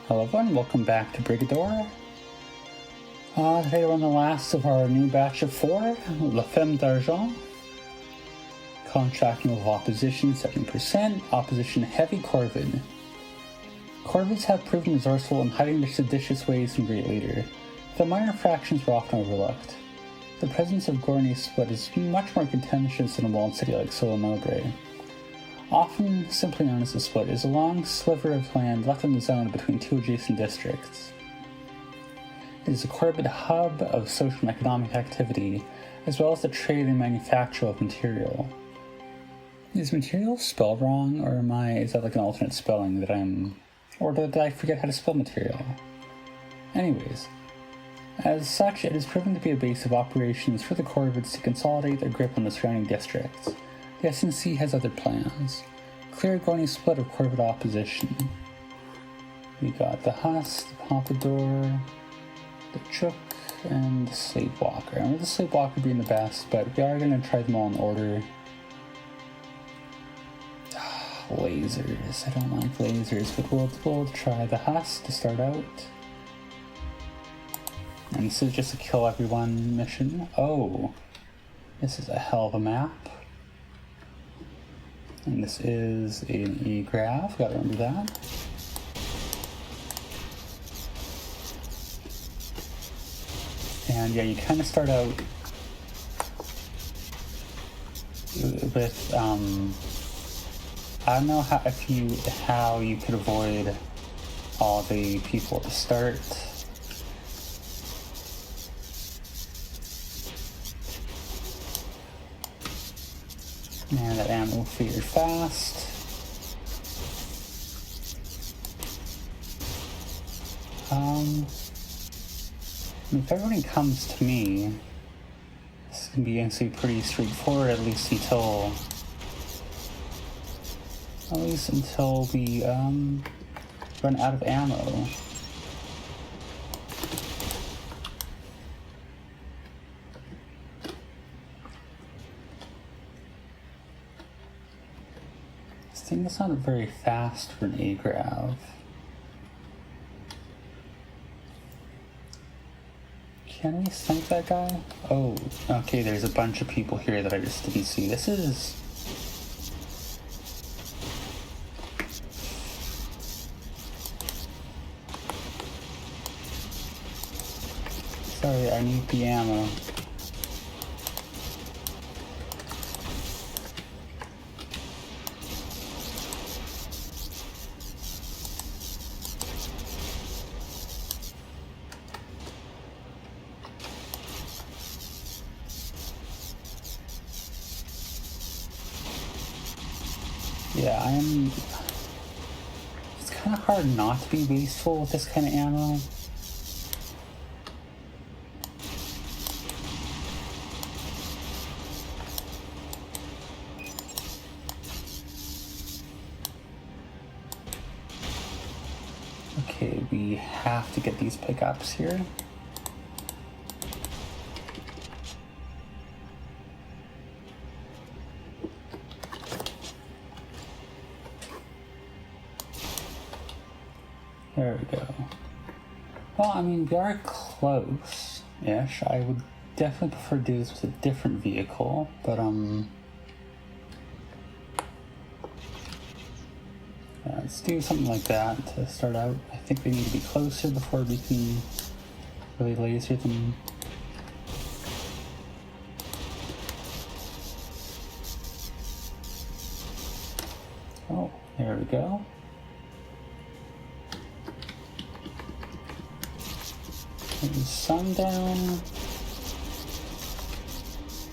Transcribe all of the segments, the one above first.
Hello everyone, welcome back to Brigador. Today we're on the last of our new batch of 4, La Femme d'Argent. Contracting with opposition 7%, opposition heavy corvid. Corvids have proven resourceful in hiding their seditious ways from Great Leader, though minor fractions were often overlooked. The presence of Gournay Split is much more contentious than a walled city like Solenobre. Often simply known as the Split, is a long sliver of land left in the zone between two adjacent districts. It is a corvid hub of social and economic activity, as well as the trade and manufacture of material. Is material spelled wrong, or is that like an alternate spelling that or did I forget how to spell material? Anyways, as such, it has proven to be a base of operations for the corvids to consolidate their grip on the surrounding districts. The SNC has other plans. Clear Gournay Split of corvid opposition. We got the Huss, the Pompadour, the Chook, and the Sleepwalker. I remember the Sleepwalker being the best, but we are going to try them all in order. Lasers. I don't like lasers, but we'll try the Huss to start out. And this is just a kill everyone mission. Oh, this is a hell of a map. And this is an E-graph, gotta remember that. And yeah, you kind of start out with, I don't know how you could avoid all the people at the start. Man, that ammo figured fast. If everything comes to me, this can be actually pretty straightforward, at least until we run out of ammo. This thing is not very fast for an A-grav. Can we snipe that guy? Oh, okay, there's a bunch of people here that I just didn't see. This is... Sorry, I need the ammo. Yeah, it's kind of hard not to be wasteful with this kind of ammo. Okay, we have to get these pickups here. There we go. Well, I mean, we are close-ish. I would definitely prefer to do this with a different vehicle, but, let's do something like that to start out. I think we need to be closer before we can really laser them. Oh, there we go. There's sundown.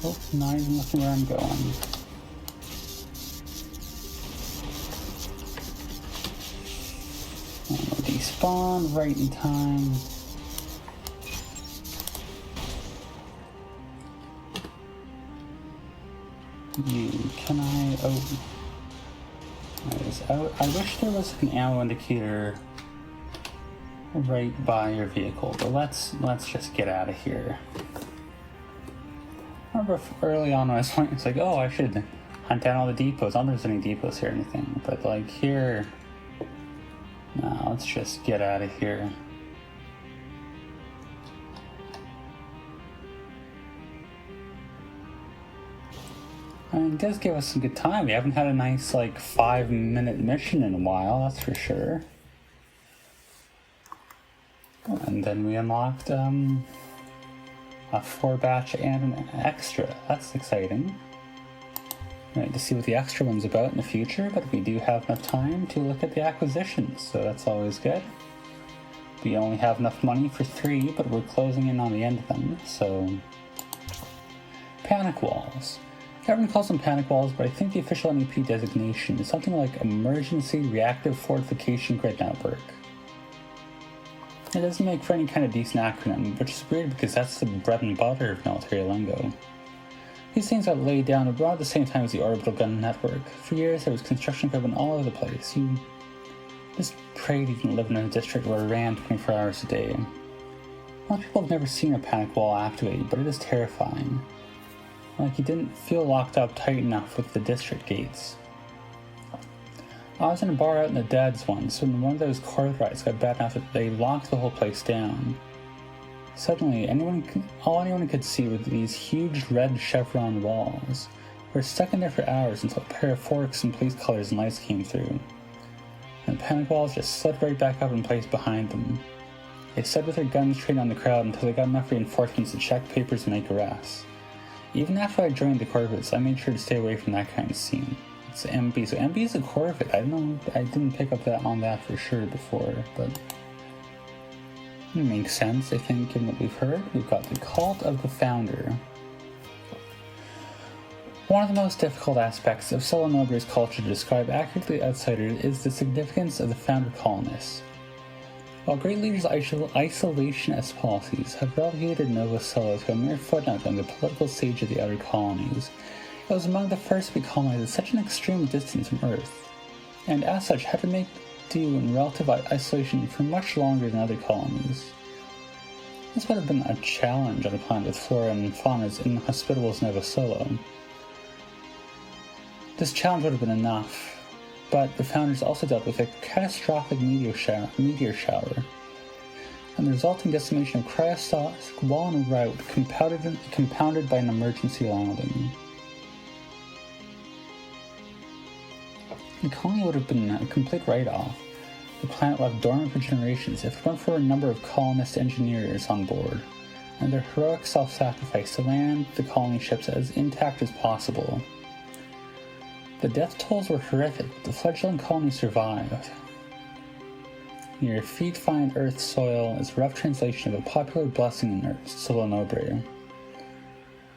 Oh, not even looking where I'm going. Despawn right in time. That is out. I wish there was an ammo indicator right by your vehicle, but let's just get out of here. I remember early on when I was playing, it's like, oh, I should hunt down all the depots. I don't think there's any depots here or anything, but like here, Now, let's just get out of here. I mean, it does give us some good time. We haven't had a nice, 5-minute mission in a while, that's for sure. And then we unlocked, a 4-batch and an extra. That's exciting. Right, to see what the extra one's about in the future, but we do have enough time to look at the acquisitions, so that's always good. We only have enough money for 3, but we're closing in on the end of them, so... Panic walls. Everyone calls them panic walls, but I think the official MEP designation is something like Emergency Reactive Fortification Grid Network. It doesn't make for any kind of decent acronym, which is weird because that's the bread and butter of military lingo. These things got laid down about the same time as the orbital gun network. For years there was construction equipment all over the place. You just prayed you didn't live in a district where it ran 24 hours a day. Most people have never seen a panic wall activated, but it is terrifying. Like you didn't feel locked up tight enough with the district gates. I was in a bar out in the Deads once when one of those car rides got bad enough that they locked the whole place down. Suddenly, all anyone could see were these huge red chevron walls. We were stuck in there for hours until a pair of forks and police colors and lights came through. And the panic walls just slid right back up in place behind them. They stood with their guns trained on the crowd until they got enough reinforcements to check papers and make arrests. Even after I joined the Corvettes, I made sure to stay away from that kind of scene. It's MB, so MB is a Corvette. I don't know, I didn't pick up on that for sure before, but it makes sense, I think, given what we've heard. We've got the Cult of the Founder. One of the most difficult aspects of Solo Nobre's culture to describe accurately to outsiders is the significance of the founder colonists. While great leaders' isolationist policies have relegated Nova Solo to a mere footnote on the political stage of the outer colonies, it was among the first to be colonized at such an extreme distance from Earth, and as such had to make do in relative isolation for much longer than other colonies. This would have been a challenge on a planet with flora and fauna as inhospitable as Nova Solo. This challenge would have been enough, but the founders also dealt with a catastrophic meteor shower, and the resulting decimation of cryostats while en route, compounded by an emergency landing. The colony would have been a complete write-off. The planet left dormant for generations if it weren't for a number of colonist engineers on board, and their heroic self-sacrifice to land the colony ships as intact as possible. The death tolls were horrific, but the fledgling colony survived. Your feet find Earth's soil is a rough translation of a popular blessing in Earth, Solo Nobre.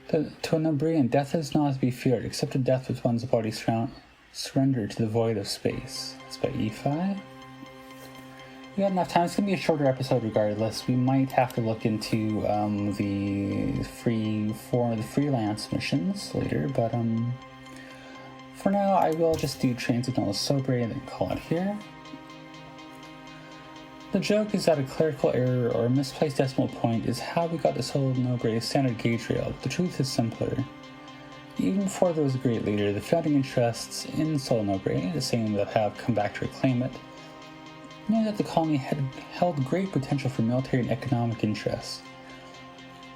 To a Nobrean, death is not to be feared, except a death with one's body surrendered to the void of space. That's by E5. We got enough time. It's going to be a shorter episode regardless. We might have to look into the freelance missions later, but for now, I will just do Transit Nova Sobre and then call it here. The joke is that a clerical error or a misplaced decimal point is how we got the Solo Nobre standard gauge rail. The truth is simpler. Even before there was a great leader, the founding interests in Solo Nobre, the same that have come back to reclaim it, knew that the colony had held great potential for military and economic interests.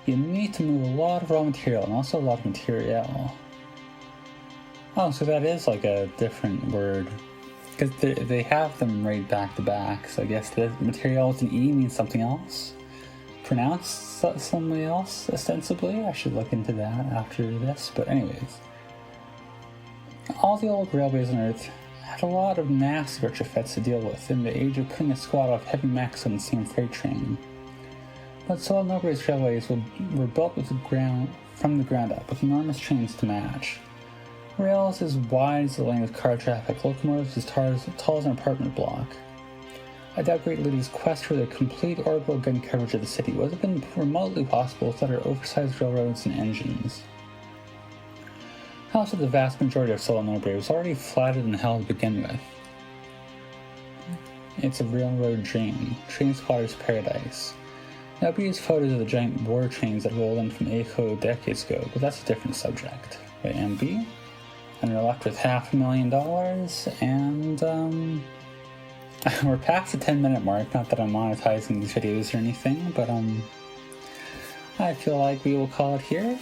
You need to move a lot of raw material and also a lot of material. Oh, so that is like a different word, because they have them right back to back, so I guess the material with an E means something else, pronounced something else, ostensibly. I should look into that after this, but anyways. All the old railways on Earth had a lot of nasty retrofits to deal with in the age of putting a squad of heavy mechs on the same freight train. But Solo Nobre's railways were built from the ground up, with enormous trains to match. Rails as wide as the lane of car traffic, locomotives as tall as an apartment block. I doubt great leaders' quest for the complete orbital gun coverage of the city would have been remotely possible without our oversized railroads and engines. Also, the vast majority of Solo Nobre was already flattened and hell to begin with. It's a railroad dream, train spotter's paradise. Nobody used photos of the giant war trains that rolled in from Echo decades ago, but that's a different subject. By MB? And we're left with $500,000, and we're past the 10-minute mark. Not that I'm monetizing these videos or anything, but I feel like we will call it here.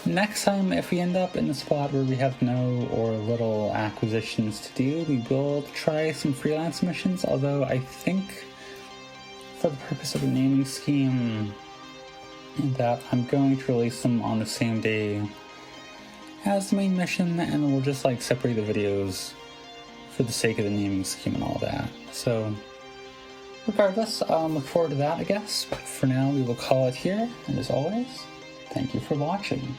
Next time, if we end up in a spot where we have no or little acquisitions to do, we will try some freelance missions, although I think for the purpose of the naming scheme that I'm going to release them on the same day as the main mission, and we'll just like separate the videos for the sake of the naming scheme and all that. So regardless, look forward to that, I guess. But for now, we will call it here, and as always, thank you for watching.